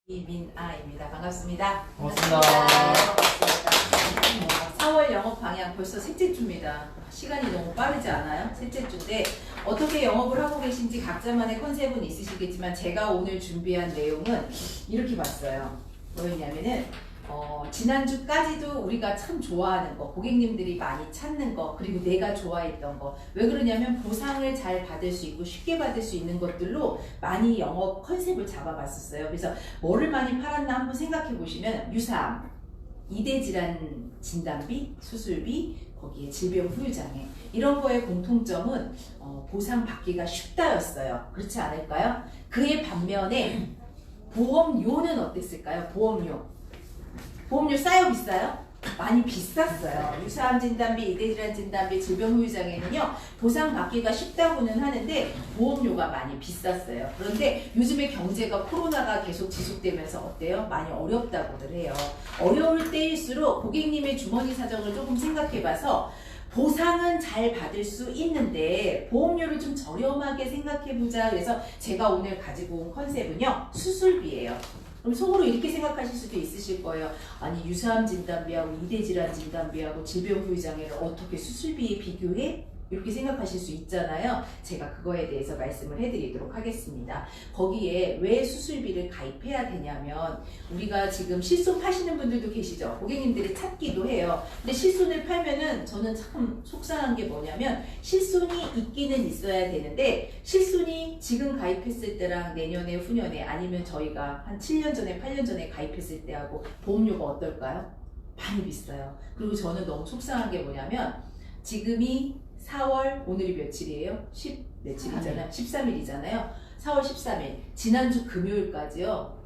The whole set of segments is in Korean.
이민아입니다. 반갑습니다. 반갑습니다. 반갑습니다. 4월 영업 방향 벌써 셋째 주입니다. 시간이 너무 빠르지 않아요? 셋째 주인데 어떻게 영업을 하고 계신지 각자만의 컨셉은 있으시겠지만 제가 오늘 준비한 내용은 이렇게 봤어요. 뭐였냐면은 지난주까지도 우리가 참 좋아하는 거, 고객님들이 많이 찾는 거, 그리고 내가 좋아했던 거. 왜 그러냐면 보상을 잘 받을 수 있고 쉽게 받을 수 있는 것들로 많이 영업 컨셉을 잡아봤었어요. 그래서 뭐를 많이 팔았나 한번 생각해 보시면 유사암, 이대질환 진단비, 수술비, 거기에 질병 후유장애 이런 거의 공통점은 보상 받기가 쉽다였어요. 그렇지 않을까요? 그의 반면에 보험료는 어땠을까요? 보험료 싸요, 비싸요? 많이 비쌌어요. 유사암 진단비, 이대질환 진단비, 질병 후유장애는요 보상 받기가 쉽다고는 하는데 보험료가 많이 비쌌어요. 그런데 요즘에 경제가 코로나가 계속 지속되면서 어때요? 많이 어렵다고들 해요. 어려울 때일수록 고객님의 주머니 사정을 조금 생각해봐서 보상은 잘 받을 수 있는데 보험료를 좀 저렴하게 생각해보자. 그래서 제가 오늘 가지고 온 컨셉은요 수술비예요. 그럼 속으로 이렇게 생각하실 수도 있으실 거예요. 아니 유사암 진단비하고 이대질환 진단비하고 질병 후유장애를 어떻게 수술비에 비교해? 이렇게 생각하실 수 있잖아요. 제가 그거에 대해서 말씀을 해드리도록 하겠습니다. 거기에 왜 수술비를 가입해야 되냐면 우리가 지금 실손 파시는 분들도 계시죠. 고객님들이 찾기도 해요. 근데 실손을 팔면은 저는 참 속상한 게 뭐냐면 실손이 있기는 있어야 되는데 실손이 지금 가입했을 때랑 내년에 후년에 아니면 저희가 한 7년 전에 8년 전에 가입했을 때하고 보험료가 어떨까요? 많이 비싸요. 그리고 저는 너무 속상한 게 뭐냐면 지금이 4월 오늘이 며칠이에요? 10 며칠이잖아요. 13일이잖아요. 4월 13일 지난주 금요일까지요.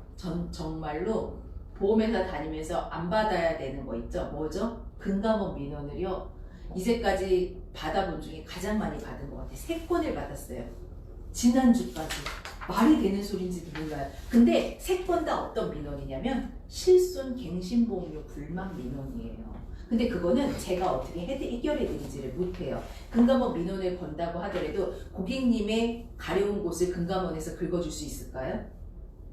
정말로 보험회사 다니면서 안 받아야 되는 거 있죠? 뭐죠? 금감원 민원을요. 이제까지 받아본 중에 가장 많이 받은 것 같아요. 3건을 받았어요. 지난주까지. 말이 되는 소리인지도 몰라요. 근데 3건 다 어떤 민원이냐면 실손 갱신보험료 불만 민원이에요. 근데 그거는 제가 어떻게 해결해 드리지를 못해요. 금감원 민원을 건다고 하더라도 고객님의 가려운 곳을 금감원에서 긁어줄 수 있을까요?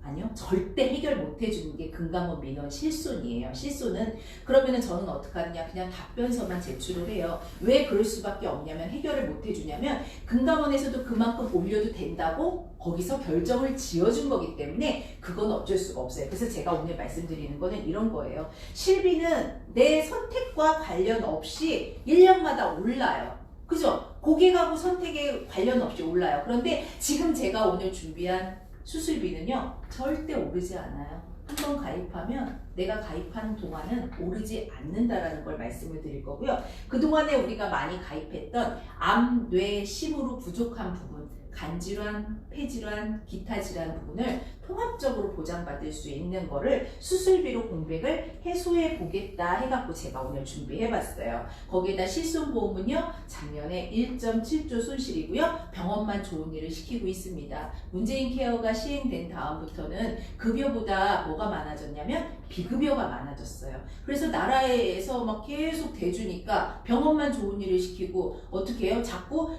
아니요. 절대 해결 못 해주는 게 금감원 민원 실손이에요. 실손은 그러면은 저는 어떻게 하느냐 그냥 답변서만 제출을 해요. 왜 그럴 수밖에 없냐면 해결을 못 해주냐면 금감원에서도 그만큼 올려도 된다고 거기서 결정을 지어준 거기 때문에 그건 어쩔 수가 없어요. 그래서 제가 오늘 말씀드리는 거는 이런 거예요. 실비는 내 선택과 관련 없이 1년마다 올라요. 그죠? 고객하고 선택에 관련 없이 올라요. 그런데 지금 제가 오늘 준비한 수술비는요 절대 오르지 않아요. 한번 가입하면 내가 가입하는 동안은 오르지 않는다라는 걸 말씀을 드릴 거고요. 그동안에 우리가 많이 가입했던 암, 뇌, 심으로 부족한 부분, 간질환, 폐질환, 기타 질환 부분을 통합적으로 보장받을 수 있는 거를 수술비로 공백을 해소해 보겠다 해갖고 제가 오늘 준비해봤어요. 거기에다 실손보험은요 작년에 1.7조 손실이고요. 병원만 좋은 일을 시키고 있습니다. 문재인 케어가 시행된 다음부터는 급여보다 뭐가 많아졌냐면 비급여가 많아졌어요. 그래서 나라에서 막 계속 대주니까 병원만 좋은 일을 시키고 어떻게 해요? 자꾸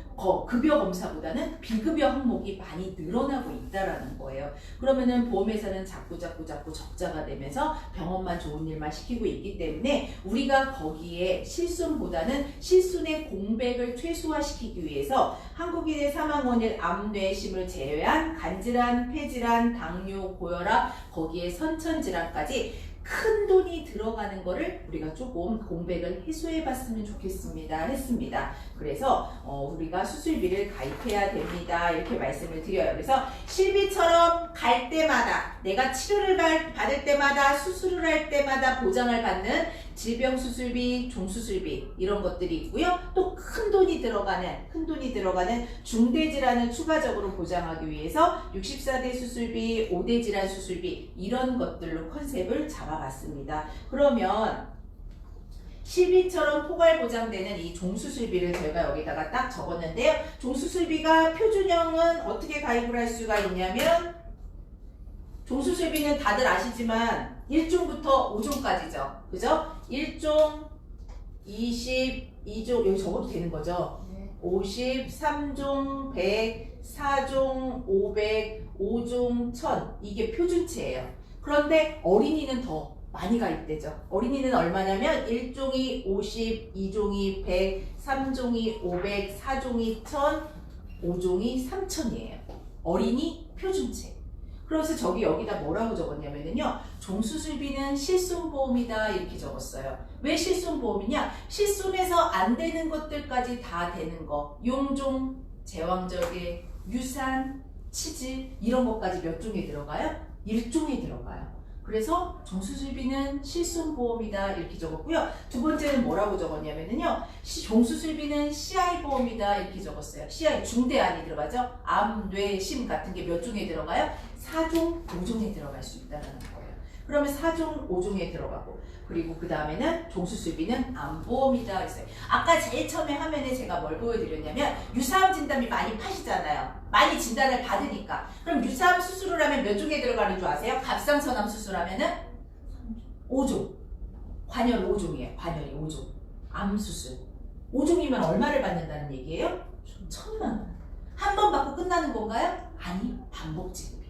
급여 검사보다는 비급여 항목이 많이 늘어나고 있다라는 거예요. 그러면은 보험회사는 자꾸 적자가 되면서 병원만 좋은 일만 시키고 있기 때문에 우리가 거기에 실손보다는 실손의 공백을 최소화시키기 위해서 한국인의 사망원인 암, 뇌, 심을 제외한 간질환, 폐질환, 당뇨, 고혈압, 거기에 선천질환까지 큰 돈이 들어가는 거를 우리가 조금 공백을 해소해 봤으면 좋겠습니다 했습니다. 그래서 우리가 수술비를 가입해야 됩니다 이렇게 말씀을 드려요. 그래서 실비처럼 갈 때마다 내가 치료를 받을 때마다 수술을 할 때마다 보장을 받는 질병 수술비, 종수술비 이런 것들이 있고요. 또 큰 돈이 들어가는 중대 질환을 추가적으로 보장하기 위해서 64대 수술비, 5대 질환 수술비 이런 것들로 컨셉을 잡아봤습니다. 그러면 실비처럼 포괄 보장되는 이 종수술비를 저희가 여기다가 딱 적었는데요. 종수술비가 표준형은 어떻게 가입을 할 수가 있냐면 종수술비는 다들 아시지만 1종부터 5종까지죠. 그죠? 1종, 22종, 여기 적어도 되는 거죠? 50, 3종, 100, 4종, 500, 5종, 1000 이게 표준치예요. 그런데 어린이는 더 많이 가입되죠. 어린이는 얼마냐면 1종이 50, 2종이 100, 3종이 500, 4종이 1000, 5종이 3000이에요. 어린이 표준책. 그래서 저기 여기다 뭐라고 적었냐면요. 종수술비는 실손보험이다 이렇게 적었어요. 왜 실손보험이냐? 실손해서 안 되는 것들까지 다 되는 거. 용종, 제왕절개, 유산, 치질 이런 것까지 몇 종에 들어가요? 1종에 들어가요. 그래서 종수술비는 실손보험이다 이렇게 적었고요. 두 번째는 뭐라고 적었냐면요. 종수술비는 CI보험이다 이렇게 적었어요. CI 중대안이 들어가죠. 암, 뇌, 심 같은 게 몇 종에 들어가요? 4종, 5종에 들어갈 수 있다는 거예요. 그러면 4종, 5종에 들어가고 그리고 그 다음에는 종수술비는 암보험이다 그랬어요. 아까 제일 처음에 화면에 제가 뭘 보여드렸냐면 유사암 진단비 많이 파시잖아요. 많이 진단을 받으니까. 그럼 유사암 수술을 하면 몇 종에 들어가는 줄 아세요? 갑상선암 수술하면은 5종. 관열 5종이에요. 관열이 5종. 암 수술. 5종이면 얼마를 받는다는 얘기예요? 1000만 원. 한 번 받고 끝나는 건가요? 아니, 반복 지급이에요.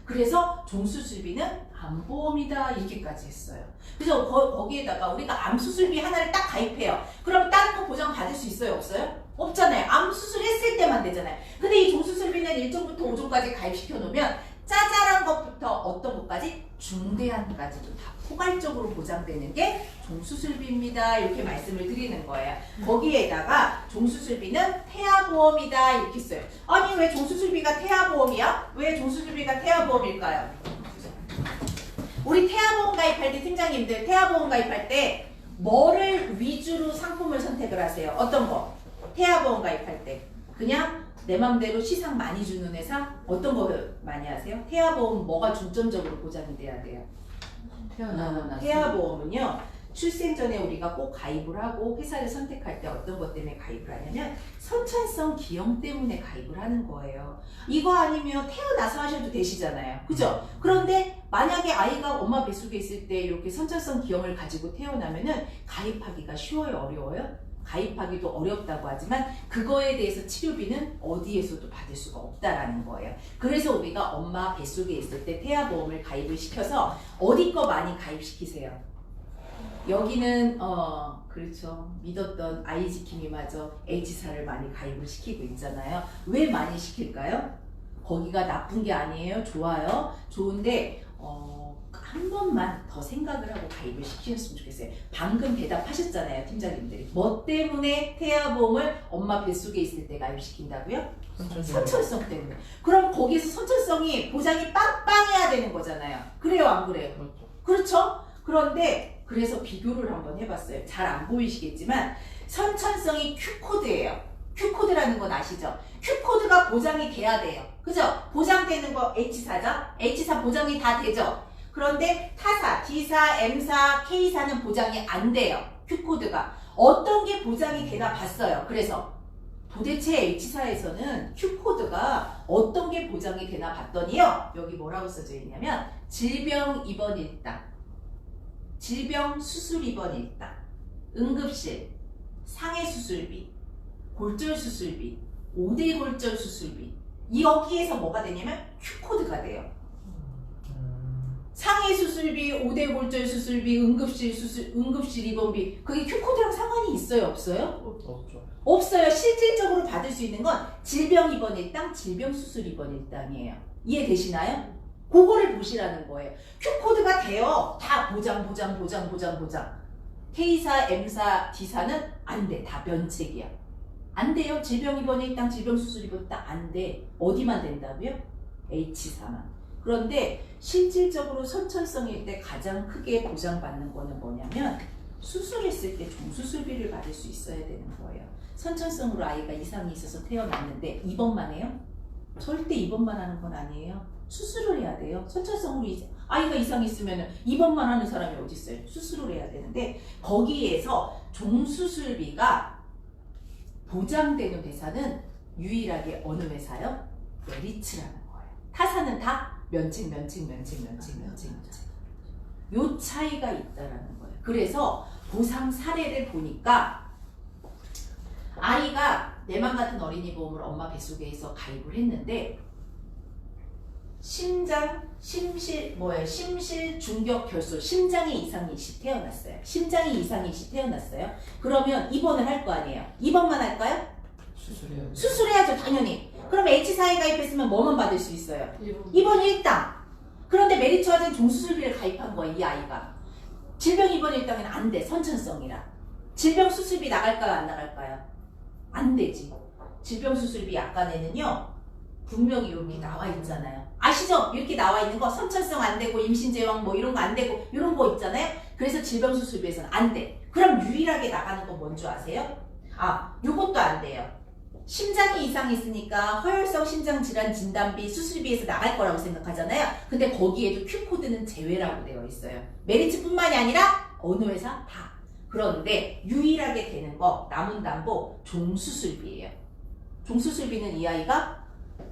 그래서 종수술비는 암보험이다 이렇게까지 했어요. 그래서 거기에다가 우리가 암 수술비 하나를 딱 가입해요. 그럼 다른 거 보장 받을 수 있어요? 없어요? 없잖아요. 암 수술했을 때만 되잖아요. 근데 이 종수술비는 1종부터 5종까지 가입시켜 놓으면 짜잘한 것부터 어떤 것까지 중대한까지도 다 포괄적으로 보장되는 게 종수술비입니다. 이렇게 말씀을 드리는 거예요. 거기에다가 종수술비는 태아보험이다 이렇게 써요. 아니 왜 종수술비가 태아보험이야? 왜 종수술비가 태아보험일까요? 우리 태아보험 가입할 때 팀장님들 태아보험 가입할 때 뭐를 위주로 상품을 선택을 하세요? 어떤 거? 태아보험 가입할 때 그냥 내 맘대로 시상 많이 주는 회사 어떤 거 많이 하세요? 태아보험 뭐가 중점적으로 보장이 돼야 돼요? 태아보험은요 출생 전에 우리가 꼭 가입을 하고 회사를 선택할 때 어떤 것 때문에 가입을 하냐면 선천성 기형 때문에 가입을 하는 거예요. 이거 아니면 태어나서 하셔도 되시잖아요. 그죠? 그런데 만약에 아이가 엄마 뱃속에 있을 때 이렇게 선천성 기형을 가지고 태어나면은 가입하기가 쉬워요? 어려워요? 가입하기도 어렵다고 하지만 그거에 대해서 치료비는 어디에서도 받을 수가 없다라는 거예요. 그래서 우리가 엄마 뱃속에 있을 때 태아보험을 가입을 시켜서 어디 거 많이 가입시키세요? 여기는 그렇죠. 믿었던 아이지킴이마저 H사를 많이 가입을 시키고 있잖아요. 왜 많이 시킬까요? 거기가 나쁜 게 아니에요. 좋아요. 좋은데 한 번만 더 생각을 하고 가입을 시키셨으면 좋겠어요. 방금 대답하셨잖아요, 팀장님들이. 뭐 때문에 태아보험을 엄마 뱃속에 있을 때 가입시킨다고요? 선천성 때문에. 그럼 거기서 선천성이 보장이 빵빵해야 되는 거잖아요. 그래요, 안 그래요? 그렇죠? 그런데 그래서 비교를 한번 해봤어요. 잘 안 보이시겠지만 선천성이 Q코드예요. Q코드라는 건 아시죠? Q코드가 보장이 돼야 돼요. 그죠? 보장되는 거 H사죠? H사 보장이 다 되죠? 그런데 타사, D사, M사, K사는 보장이 안 돼요. Q코드가. 어떤 게 보장이 되나 봤어요. 그래서 도대체 H사에서는 Q코드가 어떤 게 보장이 되나 봤더니요. 여기 뭐라고 써져 있냐면 질병 입원 일당, 질병 수술 입원 일당, 응급실, 상해 수술비, 골절 수술비, 5대 골절 수술비 여기에서 뭐가 되냐면 Q코드가 돼요. 상해 수술비, 5대 골절 수술비, 응급실 입원비 그게 Q코드랑 상관이 있어요? 없어요? 없어요. 실질적으로 받을 수 있는 건 질병 입원 일당, 질병 수술 입원 일당이에요. 이해되시나요? 그거를 보시라는 거예요. Q코드가 돼요. 다 보장. K사, M사, D사는 안 돼. 다 면책이야. 안 돼요. 질병 입원 일당, 질병 수술 입원 일당 안 돼. 어디만 된다고요? H사만. 그런데 실질적으로 선천성일 때 가장 크게 보장받는 거는 뭐냐면 수술했을 때 종수술비를 받을 수 있어야 되는 거예요. 선천성으로 아이가 이상이 있어서 태어났는데 입원만 해요? 절대 입원만 하는 건 아니에요. 수술을 해야 돼요. 선천성으로 아이가 이상이 있으면 입원만 하는 사람이 어디 있어요? 수술을 해야 되는데 거기에서 종수술비가 보장되는 회사는 유일하게 어느 회사요? 메리츠라는 거예요. 타사는 다 면책. 요 차이가 있다라는 거예요. 그래서 보상 사례를 보니까 아이가 내 맘 같은 어린이 보험을 엄마 뱃속에서 가입을 했는데 심장, 심실 중격 결손, 심장에 이상이 태어났어요. 심장에 이상이 태어났어요. 그러면 입원을 할 거 아니에요. 입원만 할까요? 수술해야죠. 수술해야죠, 당연히. 그럼 H사에 가입했으면 뭐만 받을 수 있어요? 입원 1당. 그런데 메리츠화된 종수술비를 가입한 거야, 이 아이가. 질병 입원 1당은 안 돼, 선천성이라. 질병 수술비 나갈까요, 안 나갈까요? 안 되지. 질병 수술비 약관에는요, 분명히 이렇게 나와 있잖아요. 아시죠? 이렇게 나와 있는 거 선천성 안 되고 임신 제왕 뭐 이런 거 안 되고 이런 거 있잖아요. 그래서 질병 수술비에서는 안 돼. 그럼 유일하게 나가는 건 뭔 줄 아세요? 요것도 안 돼요. 심장이 이상이 있으니까 허혈성 심장 질환 진단비 수술비에서 나갈 거라고 생각하잖아요. 근데 거기에도 Q코드는 제외라고 되어 있어요. 메리츠뿐만이 아니라 어느 회사 다. 그런데 유일하게 되는 거 남은 담보 종수술비예요. 종수술비는 이 아이가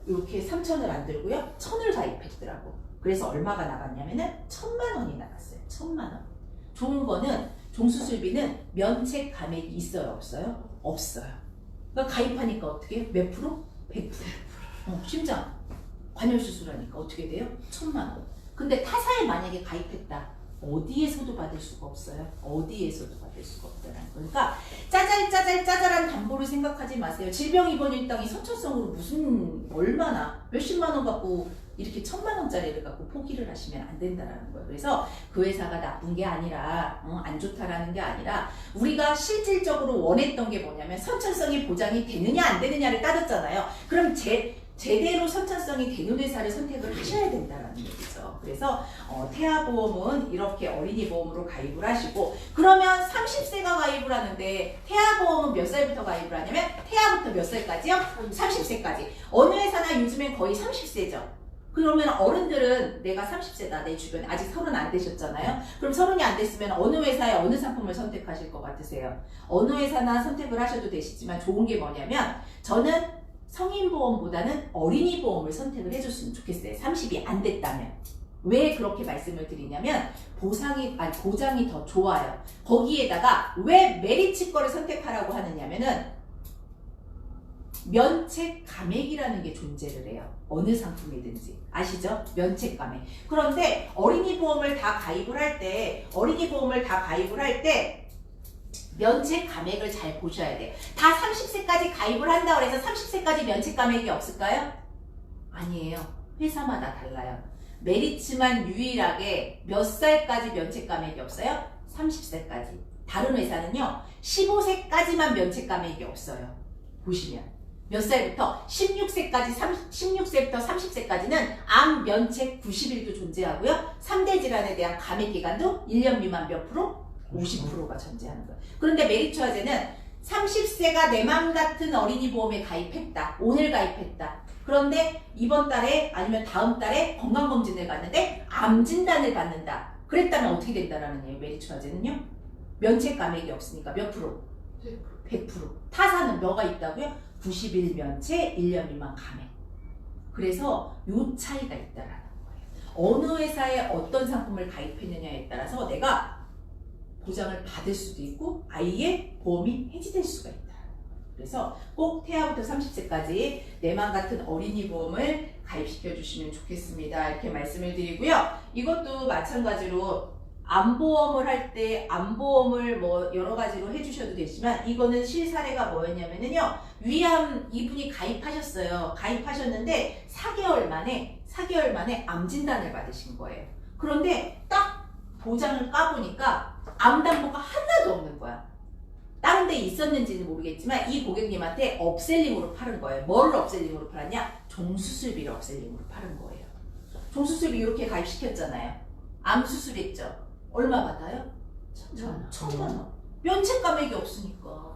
이렇게 3,000을 안 들고요. 1,000을 가입했더라고. 그래서 얼마가 나갔냐면은 1,000만 원이 나갔어요. 1,000만 원. 좋은 거는 종수술비는 면책 감액이 있어요? 없어요? 없어요. 그러니까 가입하니까 어떻게 해요? 몇 프로? 100%. 심장 관열 수술하니까 어떻게 돼요? 1,000만 원. 근데 타사에 만약에 가입했다. 어디에서도 받을 수가 없어요. 어디에서도 받을 수가 없다는 거. 그러니까 짜잘한 담보를 생각하지 마세요. 질병 입원 일당이 선천성으로 무슨 얼마나 몇십만 원 갖고 이렇게 1,000만 원짜리를 갖고 포기를 하시면 안 된다라는 거예요. 그래서 그 회사가 나쁜 게 아니라 안 좋다라는 게 아니라 우리가 실질적으로 원했던 게 뭐냐면 선천성이 보장이 되느냐 안 되느냐를 따졌잖아요. 그럼 제대로 선천성이 되는 회사를 선택을 하셔야 된다는 얘기죠. 그래서 태아보험은 이렇게 어린이 보험으로 가입을 하시고 그러면 30세가 가입을 하는데 태아보험은 몇 살부터 가입을 하냐면 태아부터 몇 살까지요? 30세까지. 어느 회사나 요즘엔 거의 30세죠. 그러면 어른들은 내가 30세다 내 주변에 아직 30 안 되셨잖아요. 그럼 30이 안 됐으면 어느 회사에 어느 상품을 선택하실 것 같으세요? 어느 회사나 선택을 하셔도 되시지만 좋은 게 뭐냐면 저는 성인보험보다는 어린이보험을 선택을 해줬으면 좋겠어요. 30이 안 됐다면. 왜 그렇게 말씀을 드리냐면 보장이 더 좋아요. 거기에다가 왜 메리츠 거를 선택하라고 하느냐면은 면책 감액이라는 게 존재를 해요. 어느 상품이든지. 아시죠? 면책 감액. 그런데 어린이보험을 다 가입을 할 때 면책 감액을 잘 보셔야 돼요. 다 30세까지 가입을 한다고 해서 30세까지 면책 감액이 없을까요? 아니에요. 회사마다 달라요. 메리츠만 유일하게 몇 살까지 면책 감액이 없어요? 30세까지. 다른 회사는요. 15세까지만 면책 감액이 없어요. 보시면. 몇 살부터? 16세부터 30세까지는 암 면책 90일도 존재하고요. 3대 질환에 대한 감액 기간도 1년 미만 몇 프로? 50%가 존재하는 거예요. 그런데 메리츠화재는 30세가 내 맘 같은 어린이 보험에 가입했다. 오늘 가입했다. 그런데 이번 달에 아니면 다음 달에 건강검진을 갔는데 암 진단을 받는다. 그랬다면 어떻게 된다라는 얘기예요. 메리츠화재는요. 면책 감액이 없으니까 몇 프로? 100%. 타사는 뭐가 있다고요? 90일 면책, 1년 미만 감액. 그래서 요 차이가 있다라는 거예요. 어느 회사에 어떤 상품을 가입했느냐에 따라서 내가 보장을 받을 수도 있고 아이의 보험이 해지될 수가 있다. 그래서 꼭 태아부터 30세까지 내 맘 같은 어린이 보험을 가입시켜 주시면 좋겠습니다. 이렇게 말씀을 드리고요. 이것도 마찬가지로 암보험을 할 때 암보험을 뭐 여러 가지로 해주셔도 되지만 이거는 실사례가 뭐였냐면요. 위암 이분이 가입하셨어요. 가입하셨는데 4개월 만에 암 진단을 받으신 거예요. 그런데 딱 보장을 까보니까 암담보가 하나도 없는 거야. 다른 데 있었는지는 모르겠지만 이 고객님한테 업셀링으로 팔은 거예요. 뭐를 업셀링으로 팔았냐? 종수술비를 업셀링으로 팔은 거예요. 종수술비 이렇게 가입시켰잖아요. 암 수술했죠. 얼마 받아요? 1,000만 원. 면책 감액이 없으니까.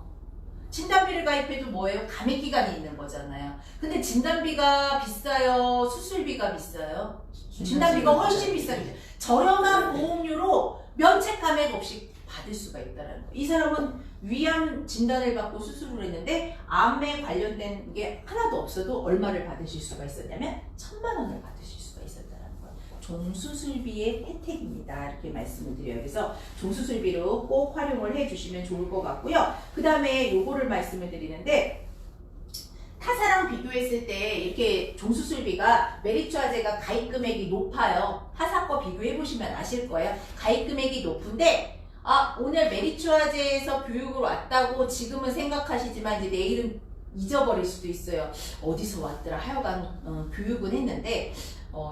진단비를 가입해도 뭐예요? 감액 기간이 있는 거잖아요. 근데 진단비가 비싸요? 수술비가 비싸요? 진단비가 훨씬 비싸요. 저렴한 보험료로 면책 감액 없이 받을 수가 있다는 거예요. 이 사람은 위암 진단을 받고 수술을 했는데 암에 관련된 게 하나도 없어도 얼마를 받으실 수가 있었냐면 1,000만 원을 받으실 수가 있었다는 거예요. 종수술비의 혜택입니다. 이렇게 말씀을 드려요. 그래서 종수술비로 꼭 활용을 해주시면 좋을 것 같고요. 그 다음에 요거를 말씀을 드리는데 타사랑 비교했을 때 이렇게 종수술비가 메리츠화재가 가입 금액이 높아요. 타사 거 비교해 보시면 아실 거예요. 가입 금액이 높은데 오늘 메리츠화재에서 교육을 왔다고 지금은 생각하시지만 이제 내일은 잊어버릴 수도 있어요. 어디서 왔더라. 하여간 교육은 했는데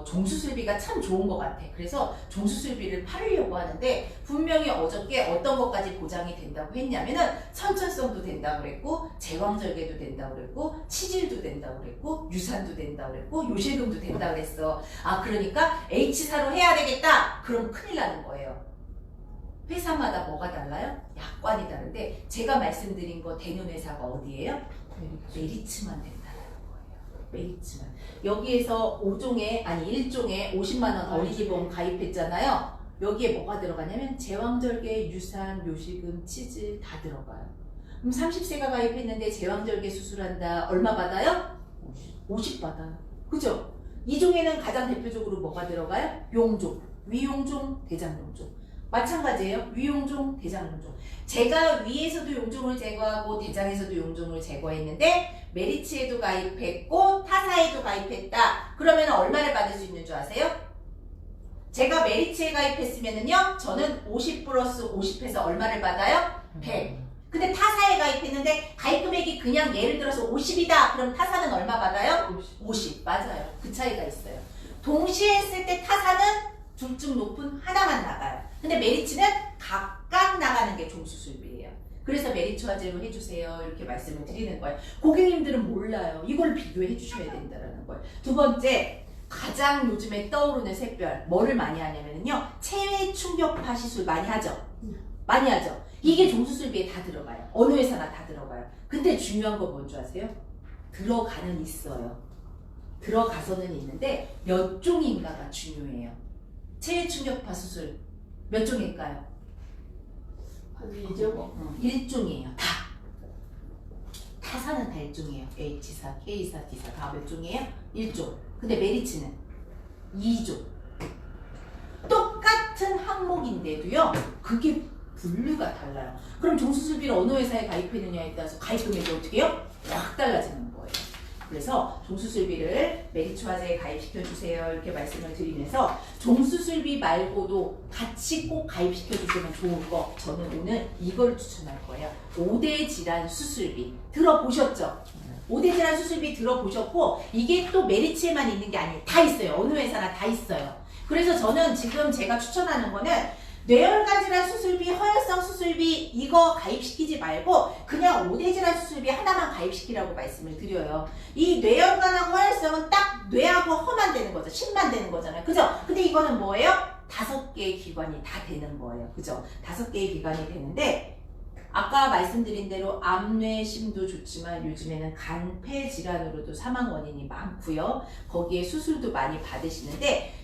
종수술비가 참 좋은 것 같아. 그래서 종수술비를 팔으려고 하는데 분명히 어저께 어떤 것까지 보장이 된다고 했냐면은 선천성도 된다고 그랬고 제왕절개도 된다고 그랬고 치질도 된다고 그랬고 유산도 된다고 그랬고 요실금도 된다고 그랬어. 그러니까 H사로 해야 되겠다. 그럼 큰일 나는 거예요. 회사마다 뭐가 달라요? 약관이 다른데 제가 말씀드린 거 되는 회사가 어디예요? 메리츠만 된다는 거예요. 메리츠만. 여기에서 5종에 1종에 50만원 어린이보험 가입했잖아요. 여기에 뭐가 들어가냐면 제왕절개, 유산, 요실금, 치질 다 들어가요. 그럼 30세가 가입했는데 제왕절개 수술한다. 얼마 받아요? 50 받아요. 그죠? 2종에는 가장 대표적으로 뭐가 들어가요? 용종, 위용종, 대장용종. 마찬가지예요. 위용종, 대장용종. 제가 위에서도 용종을 제거하고 대장에서도 용종을 제거했는데 메리츠에도 가입했고 타사에도 가입했다. 그러면 얼마를 받을 수 있는 줄 아세요? 제가 메리츠에 가입했으면은요, 저는 50 플러스 50 해서 얼마를 받아요? 100. 근데 타사에 가입했는데 가입 금액이 그냥 예를 들어서 50이다. 그럼 타사는 얼마 받아요? 50. 맞아요. 그 차이가 있어요. 동시에 했을 때 타사는 둘 중 높은 하나만 나가요. 근데 메리츠는 각각 나가는 게 종수술비예요. 그래서 메리츠화재로 해주세요. 이렇게 말씀을 드리는 거예요. 고객님들은 몰라요. 이걸 비교해 주셔야 된다는 거예요. 두 번째, 가장 요즘에 떠오르는 샛별. 뭐를 많이 하냐면요. 체외 충격파 시술 많이 하죠? 많이 하죠? 이게 종수술비에 다 들어가요. 어느 회사나 다 들어가요. 근데 중요한 거 뭔지 아세요? 들어가는 있어요. 들어가서는 있는데 몇 종인가가 중요해요. 체외 충격파 수술 몇 종일까요? 1종이에요. 다. 타사는 다 1종이에요. H사, K사, D사 다 몇 종이에요? 1종. 근데 메리츠는 2종. 똑같은 항목인데도요. 그게 분류가 달라요. 그럼 종수술비를 어느 회사에 가입했느냐에 따라서 가입 금액이 어떻게 해요? 확 달라지는 거예요. 그래서 종수술비를 메리츠화재에 가입시켜주세요. 이렇게 말씀을 드리면서 종수술비 말고도 같이 꼭 가입시켜주시면 좋은 거 저는 오늘 이걸 추천할 거예요. 5대 질환 수술비 들어보셨죠? 5대 질환 수술비 들어보셨고 이게 또 메리츠에만 있는 게 아니에요. 다 있어요. 어느 회사나 다 있어요. 그래서 저는 지금 제가 추천하는 거는 뇌혈관 질환 수술비, 허혈성 수술비 이거 가입시키지 말고 그냥 5대 질환 수술비 하나만 가입시키라고 말씀을 드려요. 이 뇌혈관하고 허혈성은 딱 뇌하고 허만 되는 거죠. 심만 되는 거잖아요. 그죠? 근데 이거는 뭐예요? 5개의 기관이 다 되는 거예요. 그죠? 5개의 기관이 되는데 아까 말씀드린 대로 암뇌심도 좋지만 요즘에는 간, 폐 질환으로도 사망 원인이 많고요. 거기에 수술도 많이 받으시는데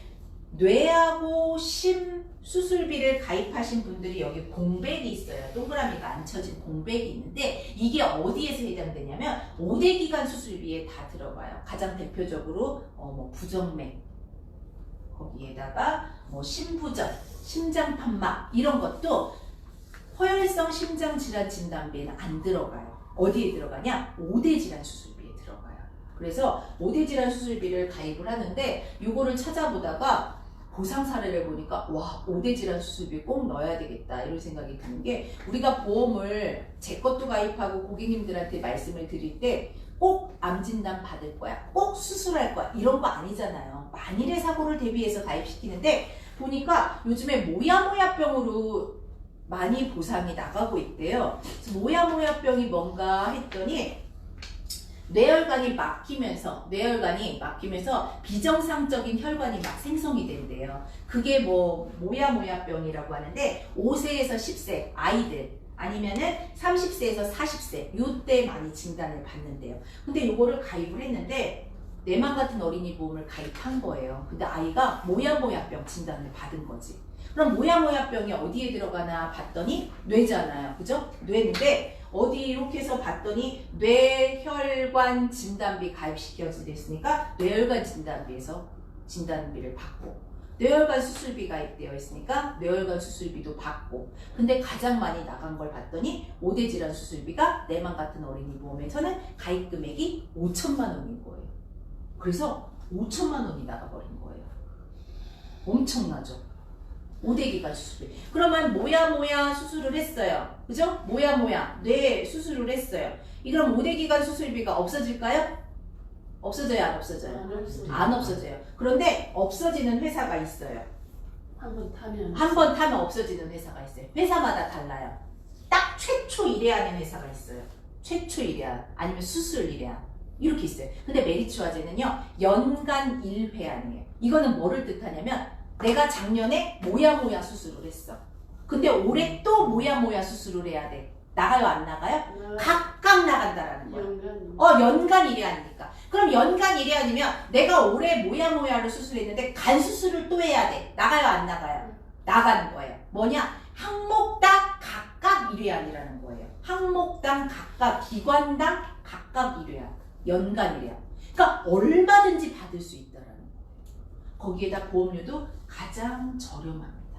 뇌하고 심 수술비를 가입하신 분들이 여기 공백이 있어요. 동그라미가 안 쳐진 공백이 있는데 이게 어디에서 해당되냐면 5대 기관 수술비에 다 들어가요. 가장 대표적으로 부정맥 거기에다가 심부전, 심장판막 이런 것도 허혈성 심장질환 진단비에는 안 들어가요. 어디에 들어가냐? 5대 질환 수술비에 들어가요. 그래서 5대 질환 수술비를 가입을 하는데 이거를 찾아보다가 보상 사례를 보니까 와 5대 질환 수술비 꼭 넣어야 되겠다 이런 생각이 드는 게 우리가 보험을 제 것도 가입하고 고객님들한테 말씀을 드릴 때 꼭 암진단 받을 거야 꼭 수술할 거야 이런 거 아니잖아요. 만일의 사고를 대비해서 가입시키는데 보니까 요즘에 모야모야병으로 많이 보상이 나가고 있대요. 그래서 모야모야병이 뭔가 했더니 뇌혈관이 막히면서 비정상적인 혈관이 막 생성이 된대요. 그게 모야모야병이라고 하는데 5세에서 10세 아이들 아니면은 30세에서 40세 요때 많이 진단을 받는데요. 근데 요거를 가입을 했는데 내 맘 같은 어린이 보험을 가입한 거예요. 근데 아이가 모야모야병 진단을 받은 거지. 그럼 모야모야병이 어디에 들어가나 봤더니 뇌잖아요. 그죠? 뇌인데 어디 이렇게 해서 봤더니 뇌혈관 진단비 가입시켜서 됐으니까 뇌혈관 진단비에서 진단비를 받고 뇌혈관 수술비 가입되어 있으니까 뇌혈관 수술비도 받고, 근데 가장 많이 나간 걸 봤더니 5대 질환 수술비가 내맘 같은 어린이 보험에서는 가입 금액이 5천만 원인 거예요. 그래서 5천만 원이 나가버린 거예요. 엄청나죠? 5대 기관 수술비. 그러면 뭐야 수술을 했어요. 그죠? 뭐야 뇌 수술을 했어요. 이 그럼 5대 기관 수술비가 없어질까요? 없어져요, 안 없어져요? 안 없어져요. 그런데 없어지는 회사가 있어요. 한 번 타면 없어지는 회사가 있어요. 회사마다 달라요. 딱 최초 1회하는 회사가 있어요. 최초 1회한 아니면 수술 1회한 이렇게 있어요. 근데 메리츠화재는요 연간 1회한이에요. 이거는 뭐를 뜻하냐면 내가 작년에 뭐야 수술을 했어. 근데 올해 또 뭐야 수술을 해야 돼. 나가요, 안 나가요? 각각 나간다라는 거예요. 연간 1회하니까. 그럼 연간 1회아니면 내가 올해 뭐야를 수술했는데 간 수술을 또 해야 돼. 나가요, 안 나가요? 나가는 거예요. 뭐냐? 항목당 각각 1회안이라는 거예요. 항목당 각각, 기관당 각각 1회안. 연간 1회안. 그러니까 얼마든지 받을 수 있다라는 거예요. 거기에다 보험료도 가장 저렴합니다.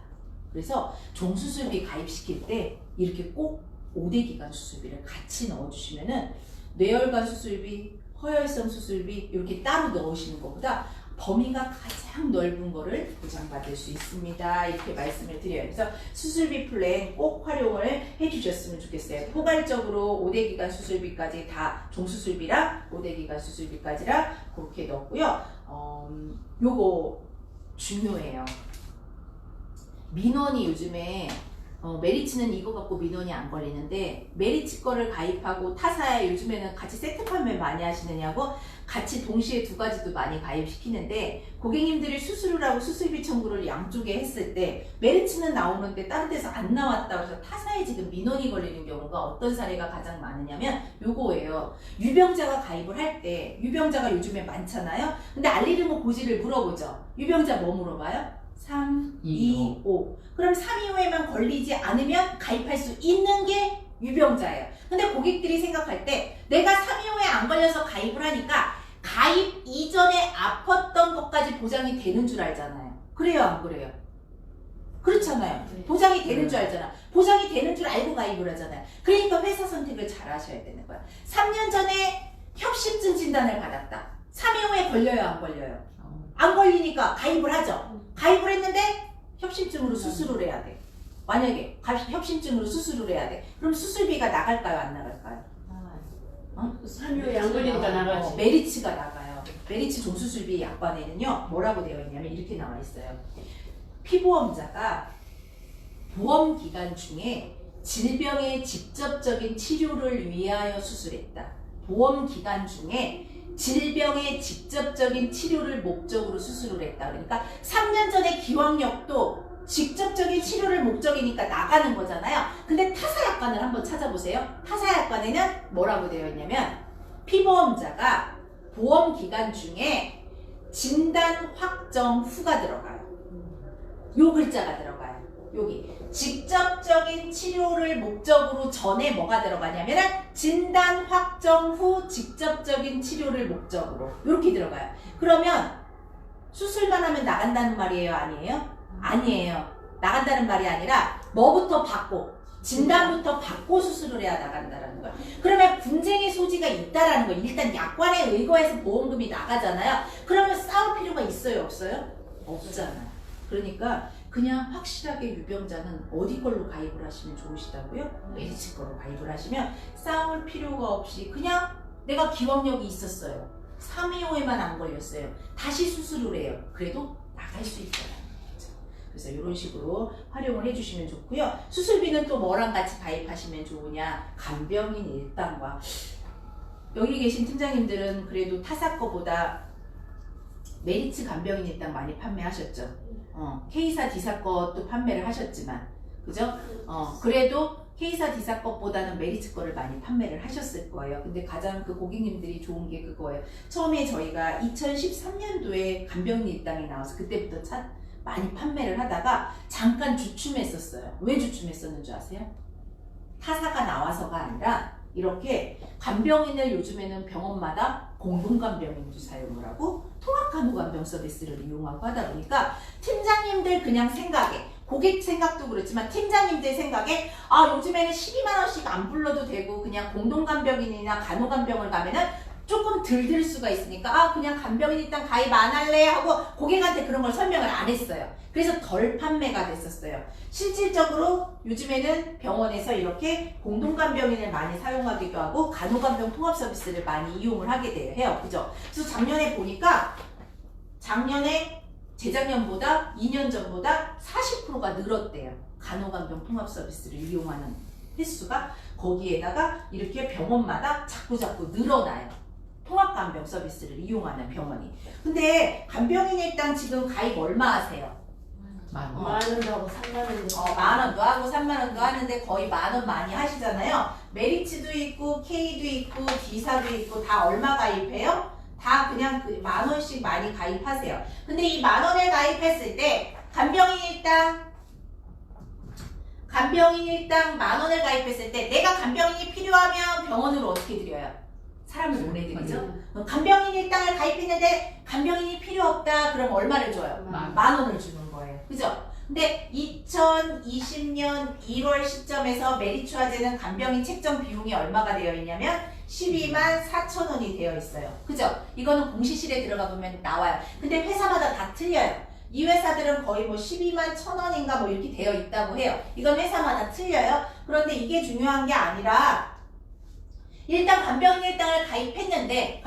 그래서 종수술비 가입시킬 때 이렇게 꼭 5대 기관 수술비를 같이 넣어주시면은 뇌혈관 수술비, 허혈성 수술비 이렇게 따로 넣으시는 것보다 범위가 가장 넓은 거를 보장받을 수 있습니다. 이렇게 말씀을 드려요. 그래서 수술비 플랜 꼭 활용을 해주셨으면 좋겠어요. 포괄적으로 5대 기관 수술비까지 다 종수술비랑 5대 기관 수술비까지랑 그렇게 넣었고요. 요거 중요해요. 민원이 요즘에 메리츠는 이거 갖고 민원이 안 걸리는데 메리츠 거를 가입하고 타사에 요즘에는 같이 세트 판매 많이 하시느냐고 같이 동시에 두 가지도 많이 가입시키는데 고객님들이 수술을 하고 수술비 청구를 양쪽에 했을 때 메리츠는 나오는데 다른 데서 안 나왔다 그래서 타사에 지금 민원이 걸리는 경우가 어떤 사례가 가장 많으냐면 요거예요. 유병자가 가입을 할 때 유병자가 요즘에 많잖아요. 근데 알리르모 고지를 물어보죠. 유병자 뭐 물어봐요? 3, 2, 5. 그럼 3, 2, 5에만 걸리지 않으면 가입할 수 있는 게 유병자예요. 근데 고객들이 생각할 때 내가 3, 2, 5에 안 걸려서 가입을 하니까 가입 이전에 아팠던 것까지 보장이 되는 줄 알잖아요. 그래요, 안 그래요? 그렇잖아요. 보장이 되는 줄 알잖아. 보장이 되는 줄 알고 가입을 하잖아요. 그러니까 회사 선택을 잘 하셔야 되는 거야. 3년 전에 협심증 진단을 받았다. 3, 2, 5에 걸려요, 안 걸려요? 안 걸리니까 가입을 하죠. 가입을 했는데 협심증으로 수술을 해야 돼. 만약에 협심증으로 수술을 해야 돼. 그럼 수술비가 나갈까요? 안 나갈까요? 나가요. 3회 안 걸리니까 나가지. 메리츠가 나가요. 메리츠 종수술비 약관에는요. 뭐라고 되어 있냐면 이렇게 나와 있어요. 피보험자가 보험 기간 중에 질병의 직접적인 치료를 위하여 수술했다. 보험 기간 중에 질병의 직접적인 치료를 목적으로 수술을 했다. 그러니까 3년 전에 기왕력도 직접적인 치료를 목적이니까 나가는 거잖아요. 근데 타사약관을 한번 찾아보세요. 타사약관에는 뭐라고 되어 있냐면 피보험자가 보험 기간 중에 진단 확정 후가 들어가요. 요 글자가 들어가요. 여기 직접적인 치료를 목적으로 전에 뭐가 들어가냐면 진단 확정 후 직접적인 치료를 목적으로 이렇게 들어가요. 그러면 수술만 하면 나간다는 말이에요? 아니에요? 아니에요. 나간다는 말이 아니라 뭐부터 받고 진단부터 받고 수술을 해야 나간다는 거예요. 그러면 분쟁의 소지가 있다라는 거예요. 일단 약관에 의거해서 보험금이 나가잖아요. 그러면 싸울 필요가 있어요? 없어요? 없잖아요. 그러니까 그냥 확실하게 유병자는 어디 걸로 가입을 하시면 좋으시다고요? 메리츠 걸로 가입을 하시면 싸울 필요가 없이 그냥 내가 기억력이 있었어요. 325에만 안 걸렸어요. 다시 수술을 해요. 그래도 나갈 수 있다는 거죠. 그래서 이런 식으로 활용을 해주시면 좋고요. 수술비는 또 뭐랑 같이 가입하시면 좋으냐? 간병인 일당과 여기 계신 팀장님들은 그래도 타사 거보다 메리츠 간병인 일당 많이 판매하셨죠? K사 D사 것도 판매를 하셨지만 그죠? 그래도 K사 D사 것보다는 메리츠 거를 많이 판매를 하셨을 거예요. 근데 가장 그 고객님들이 좋은 게 그거예요. 처음에 저희가 2013년도에 간병인 일당이 나와서 그때부터 많이 판매를 하다가 잠깐 주춤했었어요. 왜 주춤했었는 줄 아세요? 타사가 나와서가 아니라 이렇게 간병인을 요즘에는 병원마다 공동간병인도 사용을 하고 통합간호간병 서비스를 이용하고 하다 보니까 팀장님들 그냥 생각에 고객 생각도 그렇지만 팀장님들 생각에 요즘에는 12만 원씩 안 불러도 되고 그냥 공동간병인이나 간호간병을 가면은 조금 덜 들 수가 있으니까 그냥 간병인 일단 가입 안 할래 하고 고객한테 그런 걸 설명을 안 했어요. 그래서 덜 판매가 됐었어요. 실질적으로 요즘에는 병원에서 이렇게 공동간병인을 많이 사용하기도 하고 간호간병 통합 서비스를 많이 이용을 하게 해요. 그죠? 그래서 작년에 보니까 재작년보다 2년 전보다 40%가 늘었대요. 간호간병 통합 서비스를 이용하는 횟수가 거기에다가 이렇게 병원마다 자꾸자꾸 늘어나요. 통합간병 서비스를 이용하는 병원이. 근데 간병인 일당 지금 가입 얼마 하세요? 만 원도 하고 3만 원도 만 원도 하고 3만 원도 하는데 거의 만 원 많이 하시잖아요. 메리츠도 있고 K도 있고 D사도 있고 다 얼마 가입해요? 다 그냥 만 원씩 많이 가입하세요. 근데 이 만 원을 가입했을 때 간병인 일당 만 원을 가입했을 때 내가 간병인이 필요하면 병원으로 어떻게 드려요? 사람을 보내드리죠. 간병인 일당을 가입했는데 간병인이 필요 없다. 그럼 얼마를 줘요? 만 원을 주는 거예요. 그죠? 근데 2020년 1월 시점에서 메리츠화재는 간병인 책정 비용이 얼마가 되어 있냐면 12만 4천 원이 되어 있어요. 그죠? 이거는 공시실에 들어가 보면 나와요. 근데 회사마다 다 틀려요. 이 회사들은 거의 12만 1천 원인가 이렇게 되어 있다고 해요. 이건 회사마다 틀려요. 그런데 이게 중요한 게 아니라 일단 간병인 일당을 가입했는데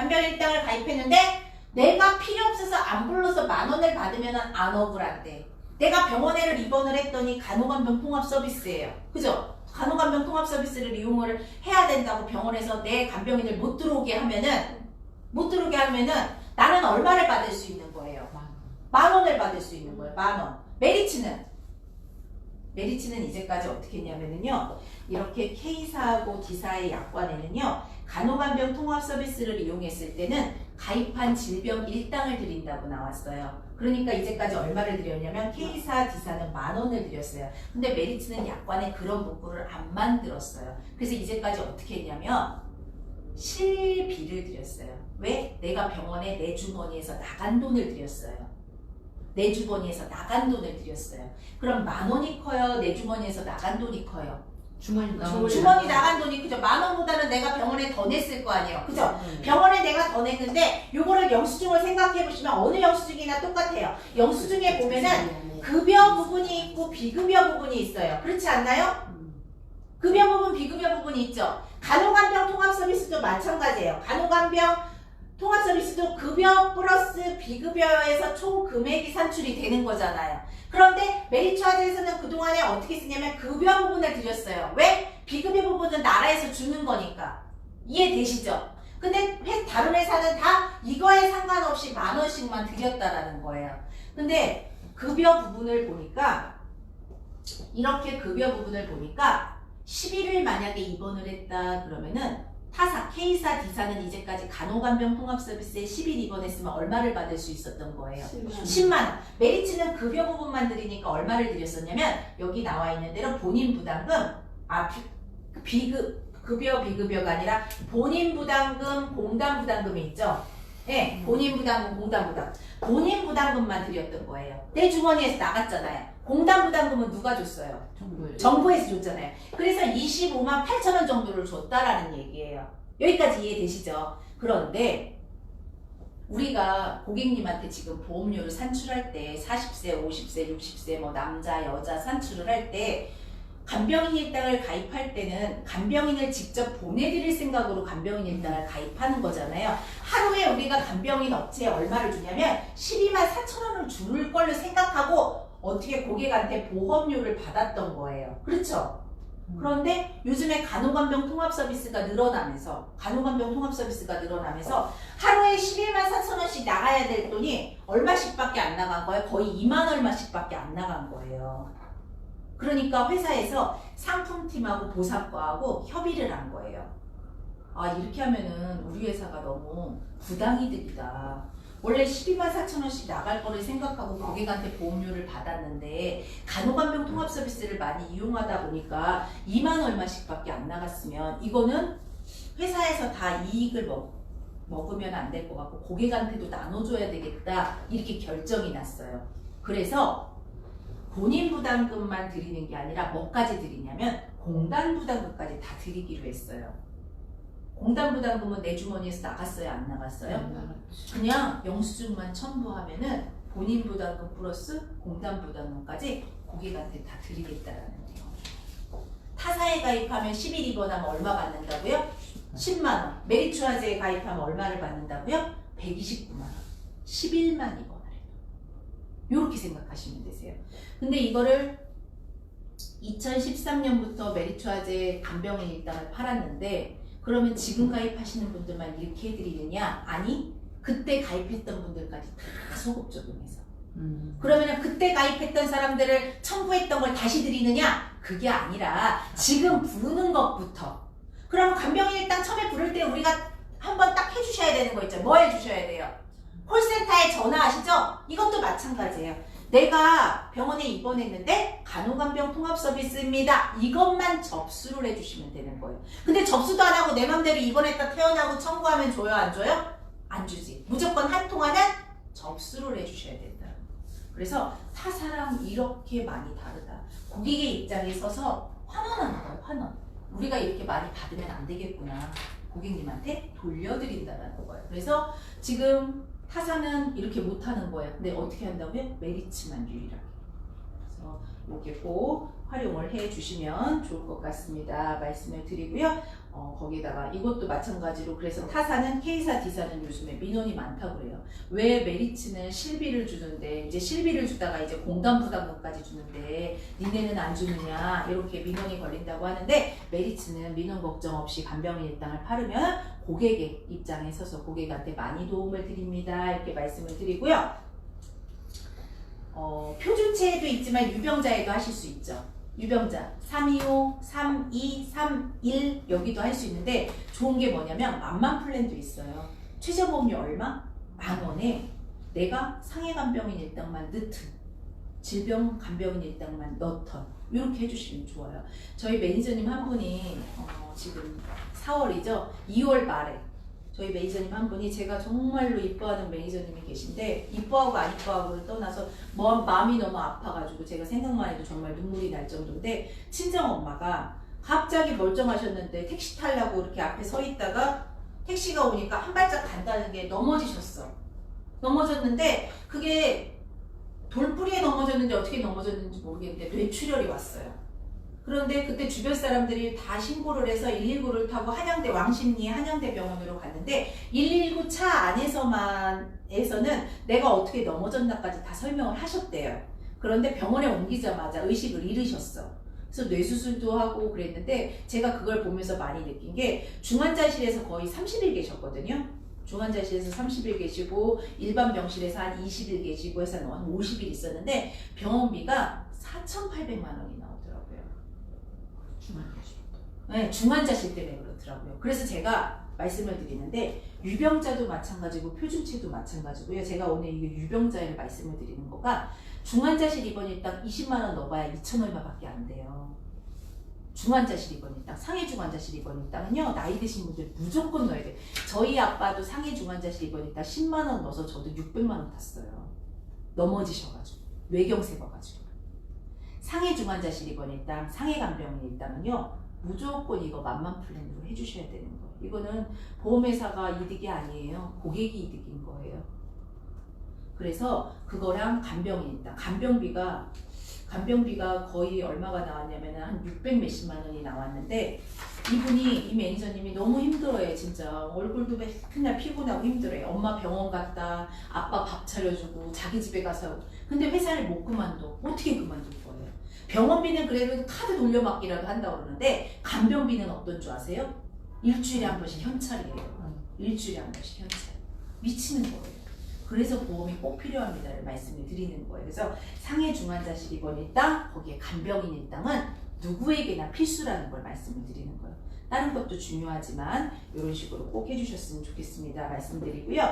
내가 필요 없어서 안 불러서 만 원을 받으면 안 억울한데 내가 병원에를 입원을 했더니 간호간병 통합 서비스예요. 그죠? 간호간병 통합 서비스를 이용을 해야 된다고 병원에서 내 간병인을 못 들어오게 하면은 나는 얼마를 받을 수 있는 거예요? 만 원을 받을 수 있는 거예요. 만 원. 메리츠는 이제까지 어떻게 했냐면요. 이렇게 K사하고 D사의 약관에는요. 간호간병 통합 서비스를 이용했을 때는 가입한 질병 일당을 드린다고 나왔어요. 그러니까 이제까지 얼마를 드렸냐면 K사, D사는 만 원을 드렸어요. 근데 메리츠는 약관에 그런 문구를 안 만들었어요. 그래서 이제까지 어떻게 했냐면 실비를 드렸어요. 왜? 내가 병원에 내 주머니에서 나간 돈을 드렸어요. 내 주머니에서 나간 돈을 드렸어요. 그럼 만 원이 커요? 내 주머니에서 나간 돈이 커요? 주머니 나간 돈이 그죠? 만 원보다는 내가 병원에 더 냈을 거 아니에요. 그죠? 병원에 내가 더 냈는데 요거를 영수증을 생각해 보시면 어느 영수증이나 똑같아요. 영수증에 보면은 급여 부분이 있고 비급여 부분이 있어요. 그렇지 않나요? 급여 부분, 비급여 부분이 있죠. 간호간병 통합 서비스도 마찬가지예요. 간호간병 통합 서비스도 급여 플러스 비급여에서 총 금액이 산출이 되는 거잖아요. 그런데 메리츠화재에서는 그동안에 어떻게 쓰냐면 급여 부분을 드렸어요. 왜? 비급여 부분은 나라에서 주는 거니까. 이해되시죠? 근데 다른 회사는 다 이거에 상관없이 만 원씩만 드렸다라는 거예요. 근데 급여 부분을 보니까 이렇게 급여 부분을 보니까 10일을 만약에 입원을 했다 그러면은 타사, K사, D사는 이제까지 간호간병 통합 서비스에 10일 입원했으면 얼마를 받을 수 있었던 거예요? 10만 원. 메리츠는 급여 부분만 드리니까 얼마를 드렸었냐면 여기 나와 있는 대로 본인 부담금, 급여 비급여가 아니라 본인 부담금, 공단 부담금이 있죠? 네, 본인 부담금, 공단 부담. 본인 부담금만 드렸던 거예요. 내 주머니에서 나갔잖아요. 공단 부담금은 누가 줬어요? 정부에서 줬잖아요. 그래서 25만 8천 원 정도를 줬다라는 얘기예요. 여기까지 이해되시죠? 그런데 우리가 고객님한테 지금 보험료를 산출할 때 40세, 50세, 60세 남자, 여자 산출을 할 때 간병인 일당을 가입할 때는 간병인을 직접 보내드릴 생각으로 간병인 일당을 가입하는 거잖아요. 하루에 우리가 간병인 업체에 얼마를 주냐면 12만 4천 원을 줄 걸로 생각하고 어떻게 고객한테 보험료를 받았던 거예요. 그렇죠? 그런데 요즘에 간호간병 통합 서비스가 늘어나면서 하루에 11만 4천 원씩 나가야 될 돈이 얼마씩밖에 안 나간 거예요? 거의 2만 얼마씩밖에 안 나간 거예요. 그러니까 회사에서 상품팀하고 보상과하고 협의를 한 거예요. 이렇게 하면은 우리 회사가 너무 부당이득이다. 원래 12만 4천 원씩 나갈 거를 생각하고 고객한테 보험료를 받았는데 간호간병 통합 서비스를 많이 이용하다 보니까 2만 얼마씩밖에 안 나갔으면 이거는 회사에서 다 이익을 먹으면 안 될 것 같고 고객한테도 나눠줘야 되겠다 이렇게 결정이 났어요. 그래서 본인 부담금만 드리는 게 아니라 뭐까지 드리냐면 공단 부담금까지 다 드리기로 했어요. 공단 부담금은 내 주머니에서 나갔어요? 안 나갔어요? 그냥 영수증만 첨부하면은 본인 부담금 플러스 공단 부담금까지 고객한테 다 드리겠다라는 내용. 타사에 가입하면 10일 입원하면 얼마 받는다고요? 10만원. 메리츠화재에 가입하면 얼마를 받는다고요? 129만원. 11만 입원을 해요. 이렇게 생각하시면 되세요. 근데 이거를 2013년부터 메리츠화재 간병인 일당을 팔았는데 그러면 지금 가입하시는 분들만 이렇게 해드리느냐? 아니, 그때 가입했던 분들까지 다 소급 적용해서. 그러면 그때 가입했던 사람들을 첨부했던 걸 다시 드리느냐? 그게 아니라 지금 부르는 것부터. 그럼 간병인 일당 처음에 부를 때 우리가 한번 딱 해주셔야 되는 거 있죠. 뭐 해주셔야 돼요? 콜센터에 전화하시죠? 이것도 마찬가지예요. 내가 병원에 입원했는데 간호간병 통합 서비스입니다. 이것만 접수를 해주시면 되는 거예요. 근데 접수도 안 하고 내 맘대로 입원했다 퇴원하고 청구하면 줘요? 안 줘요? 안 주지. 무조건 한 통화는 접수를 해주셔야 된다. 그래서 타사랑 이렇게 많이 다르다. 고객의 입장에 서서 환원하는 거예요. 환원. 우리가 이렇게 많이 받으면 안 되겠구나. 고객님한테 돌려드린다는 거예요. 그래서 지금 타사는 이렇게 못하는 거예요. 근데 어떻게 한다고요? 메리츠만 유일하게. 그래서 이렇게 꼭 활용을 해 주시면 좋을 것 같습니다. 말씀을 드리고요. 거기다가 이것도 마찬가지로 그래서 타사는 K사, D사는 요즘에 민원이 많다고 그래요. 왜 메리츠는 실비를 주는데 이제 실비를 주다가 이제 공단 부담금까지 주는데 니네는 안 주느냐 이렇게 민원이 걸린다고 하는데 메리츠는 민원 걱정 없이 간병인 일당을 팔으면 고객의 입장에 서서 고객한테 많이 도움을 드립니다. 이렇게 말씀을 드리고요. 표준체에도 있지만 유병자에도 하실 수 있죠. 유병자 325, 32, 31 여기도 할 수 있는데 좋은 게 뭐냐면 만만 플랜도 있어요. 최저보험료 얼마? 10,000원에 내가 상해 간병인 일당만 넣든 질병 간병인 일당만 넣던 이렇게 해주시면 좋아요. 저희 매니저님 한 분이 지금 4월이죠. 2월 말에 저희 매니저님 한 분이 제가 정말로 이뻐하는 매니저님이 계신데 이뻐하고 안 이뻐하고를 떠나서 마음이 너무 아파가지고 제가 생각만 해도 정말 눈물이 날 정도인데 친정엄마가 갑자기 멀쩡하셨는데 택시 타려고 이렇게 앞에 서 있다가 택시가 오니까 한 발짝 간다는 게 넘어지셨어. 넘어졌는데 그게 돌뿌리에 넘어졌는지 어떻게 넘어졌는지 모르겠는데 뇌출혈이 왔어요. 그런데 그때 주변 사람들이 다 신고를 해서 119를 타고 한양대 왕십리 한양대 병원으로 갔는데 119 차 안에서는 내가 어떻게 넘어졌나까지 다 설명을 하셨대요. 그런데 병원에 옮기자마자 의식을 잃으셨어. 그래서 뇌수술도 하고 그랬는데 제가 그걸 보면서 많이 느낀 게 중환자실에서 거의 30일 계셨거든요. 중환자실에서 30일 계시고 일반 병실에서 한 20일 계시고 해서 한 50일 있었는데 병원비가 4,800만 원이 나오더라고요. 중환자실. 네, 중환자실 때문에 그렇더라고요. 그래서 제가 말씀을 드리는데 유병자도 마찬가지고 표준체도 마찬가지고요. 제가 오늘 이 유병자를 말씀을 드리는 거가 중환자실 입원 일당 20만 원 넣어봐야 2천 얼마밖에 안 돼요. 중환자실 입원 일당, 상해 중환자실 입원 일당은요 나이 드신 분들 무조건 넣어야 돼요. 저희 아빠도 상해 중환자실 입원 일당 10만 원 넣어서 저도 600만 원 탔어요. 넘어지셔가지고 뇌경색 와가지고. 상해 중환자실 입원 일당, 상해 간병인 일당은요 무조건 이거 만만 플랜으로 해주셔야 되는 거예요. 이거는 보험회사가 이득이 아니에요. 고객이 이득인 거예요. 그래서 그거랑 간병인 일당, 간병비가 거의 얼마가 나왔냐면 한 600 몇십만 원이 나왔는데 이 매니저님이 너무 힘들어해. 진짜 얼굴도 맨날 피곤하고 힘들어해. 엄마 병원 갔다 아빠 밥 차려주고 자기 집에 가서 근데 회사를 못 그만둬. 어떻게 그만둘 거예요? 병원비는 그래도 카드 돌려막기라도 한다고 그러는데 간병비는 어떤 줄 아세요? 일주일에 한 번씩 현찰이에요. 일주일에 한 번씩 현찰. 미치는 거예요. 그래서 보험이 꼭 필요합니다를 말씀을 드리는 거예요. 그래서 상해 중환자실 입원 일당, 거기에 간병인 일당은 누구에게나 필수라는 걸 말씀을 드리는 거예요. 다른 것도 중요하지만 이런 식으로 꼭 해주셨으면 좋겠습니다. 말씀드리고요.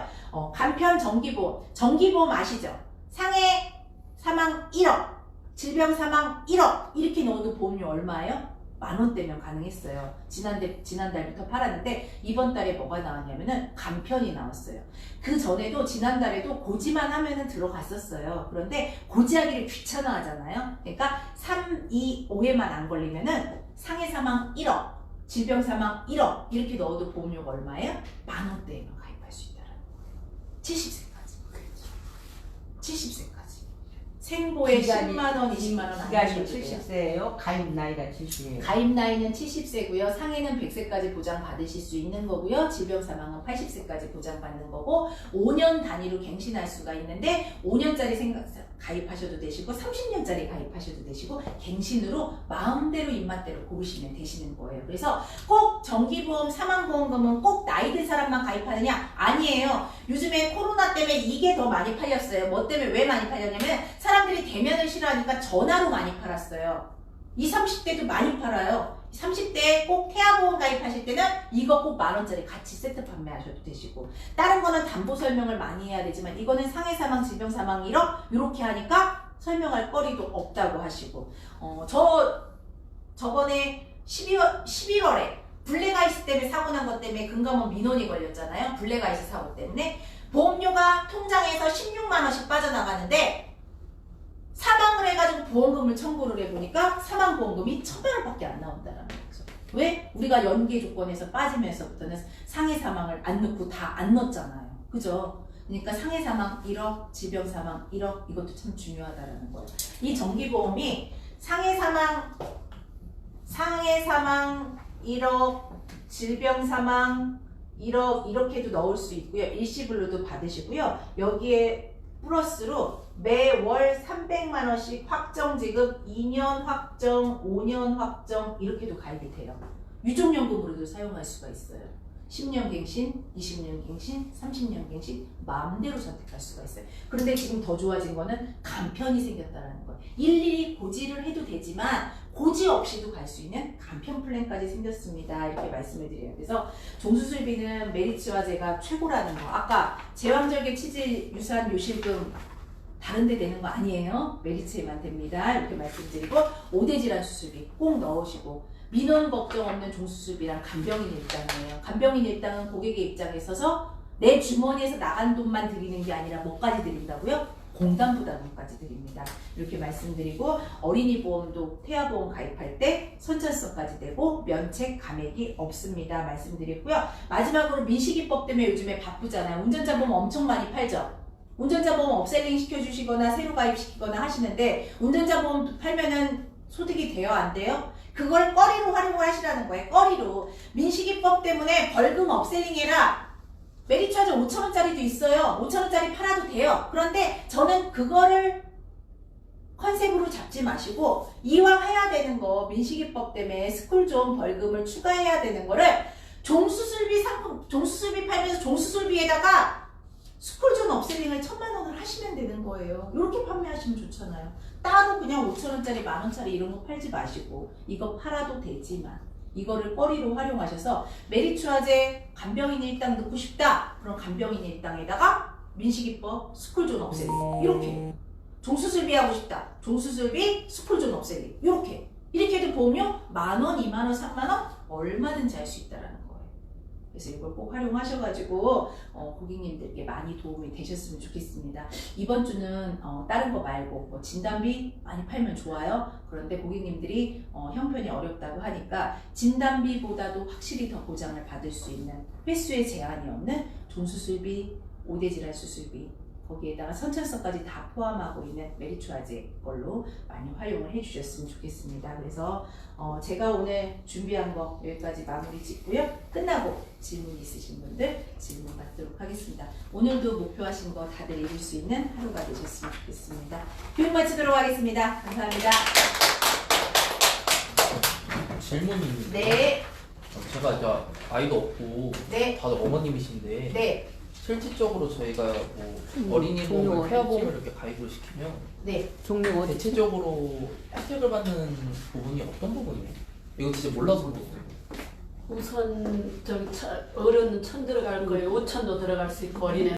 간편 정기보험 아시죠? 상해 사망 1억, 질병 사망 1억 이렇게 넣어도 보험료 얼마예요? 10,000원대면 가능했어요. 지난달부터 팔았는데 이번 달에 뭐가 나왔냐면은 간편이 나왔어요. 그 전에도 지난달에도 고지만 하면은 들어갔었어요. 그런데 고지하기를 귀찮아 하잖아요. 그러니까 3, 2, 5에만 안 걸리면은 상해 사망 1억, 질병 사망 1억 이렇게 넣어도 보험료가 얼마예요? 10,000원대에만 가입할 수 있다는 거예요. 70세까지. 70세까지. 생보에 10만원, 20만원 안 기간이 주셔도 돼요. 70세예요? 가입 나이가 70이에요. 가입 나이는 70세고요. 상해는 100세까지 보장받으실 수 있는 거고요. 질병 사망은 80세까지 보장받는 거고 5년 단위로 갱신할 수가 있는데 5년짜리 가입하셔도 되시고 30년짜리 가입하셔도 되시고 갱신으로 마음대로 입맛대로 고르시면 되시는 거예요. 그래서 꼭 정기보험, 사망보험금은 꼭 나이 든 사람만 가입하느냐? 아니에요. 요즘에 코로나 때문에 이게 더 많이 팔렸어요. 뭐 때문에 왜 많이 팔렸냐면 사람들이 대면을 싫어하니까 전화로 많이 팔았어요. 20, 30대도 많이 팔아요. 30대에 꼭 태아보험 가입하실 때는 이거 꼭 10,000원짜리 같이 세트 판매하셔도 되시고 다른 거는 담보 설명을 많이 해야 되지만 이거는 상해 사망, 질병 사망 1억 이렇게 하니까 설명할 거리도 없다고 하시고 저번에 11월에 블랙아이스 때문에 사고 난 것 때문에 금감원 민원이 걸렸잖아요. 블랙아이스 사고 때문에 보험료가 통장에서 16만원씩 빠져나가는데 사망을 해가지고 보험금을 청구를 해보니까 사망보험금이 1,000만원밖에 안 나온다는 거죠. 왜? 우리가 연계 조건에서 빠지면서부터는 상해 사망을 안 넣고 다 안 넣었잖아요. 그죠? 그러니까 상해 사망 1억, 질병 사망 1억 이것도 참 중요하다는 거예요. 이 정기보험이 상해 사망 1억, 질병 사망 1억 이렇게도 넣을 수 있고요. 일시불로도 받으시고요. 여기에 플러스로 매월 300만원씩 확정 지급 2년 확정, 5년 확정 이렇게도 가입이 돼요. 유족연금으로도 사용할 수가 있어요. 10년 갱신, 20년 갱신, 30년 갱신 마음대로 선택할 수가 있어요. 그런데 지금 더 좋아진 거는 간편이 생겼다는 거예요. 일일이 고지를 해도 되지만 고지 없이도 갈 수 있는 간편 플랜까지 생겼습니다. 이렇게 말씀을 드려요. 그래서 종수술비는 메리츠화재가 최고라는 거. 아까 제왕절개 치질 유산 요실금 다른 데 되는 거 아니에요. 메리츠에만 됩니다. 이렇게 말씀드리고 5대 질환 수술비 꼭 넣으시고 민원 걱정 없는 종수술비랑 간병인 일당이에요. 간병인 일당은 고객의 입장에 있어서 내 주머니에서 나간 돈만 드리는 게 아니라 뭐까지 드린다고요? 공단부담금까지 드립니다. 이렇게 말씀드리고 어린이 보험도 태아보험 가입할 때 선천성까지 되고 면책 감액이 없습니다. 말씀드렸고요. 마지막으로 민식이법 때문에 요즘에 바쁘잖아요. 운전자 보험 엄청 많이 팔죠. 운전자 보험 업셀링 시켜주시거나 새로 가입시키거나 하시는데 운전자 보험 팔면은 소득이 돼요? 안 돼요? 그걸 꺼리로 활용을 하시라는 거예요. 꺼리로. 민식이법 때문에 벌금 업셀링해라. 메리츠화재 5,000원짜리도 있어요. 5,000원짜리 팔아도 돼요. 그런데 저는 그거를 컨셉으로 잡지 마시고 이왕 해야 되는 거 민식이법 때문에 스쿨존 벌금을 추가해야 되는 거를 종수술비 팔면서 종수술비에다가 스쿨존 업셀링을 1,000만원을 하시면 되는 거예요. 이렇게 판매하시면 좋잖아요. 따로 그냥 5,000원짜리, 만원짜리 이런 거 팔지 마시고 이거 팔아도 되지만 이거를 꺼리로 활용하셔서 메리츠화재 간병인 일당 넣고 싶다. 그럼 간병인 일당에다가 민식이법 스쿨존 업셀링 이렇게 종수술비 하고 싶다. 종수술비 스쿨존 업셀링 이렇게 해도 보험료 10,000원, 20,000원, 30,000원 얼마든지 할 수 있다라는 거예요. 그래서 이걸 꼭 활용하셔가지고 고객님들께 많이 도움이 되셨으면 좋겠습니다. 이번 주는 다른 거 말고 뭐 진단비 많이 팔면 좋아요. 그런데 고객님들이 형편이 어렵다고 하니까 진단비보다도 확실히 더 보장을 받을 수 있는 횟수에 제한이 없는 종수술비, 5대 질환 수술비 거기에다가 선천성까지 다 포함하고 있는 메리츠화재 걸로 많이 활용을 해주셨으면 좋겠습니다. 그래서 제가 오늘 준비한 거 여기까지 마무리 짓고요. 끝나고 질문 있으신 분들 질문 받도록 하겠습니다. 오늘도 목표하신 거 다들 이룰 수 있는 하루가 되셨으면 좋겠습니다. 교육 마치도록 하겠습니다. 감사합니다. 질문이 있는데 네. 제가 이제 아이도 없고 네. 다들 어머님이신데 네. 실질적으로 저희가 뭐 어린이 보험을 종료 태아보험을 이렇게 가입을 시키면 네. 종료 어디? 대체적으로 혜택을 받는 부분이 어떤 부분이에요? 이거 진짜 몰라서 그러거든요. 우선 어른은 1,000 들어갈 거예요. 5,000도 들어갈 수 있고 어린애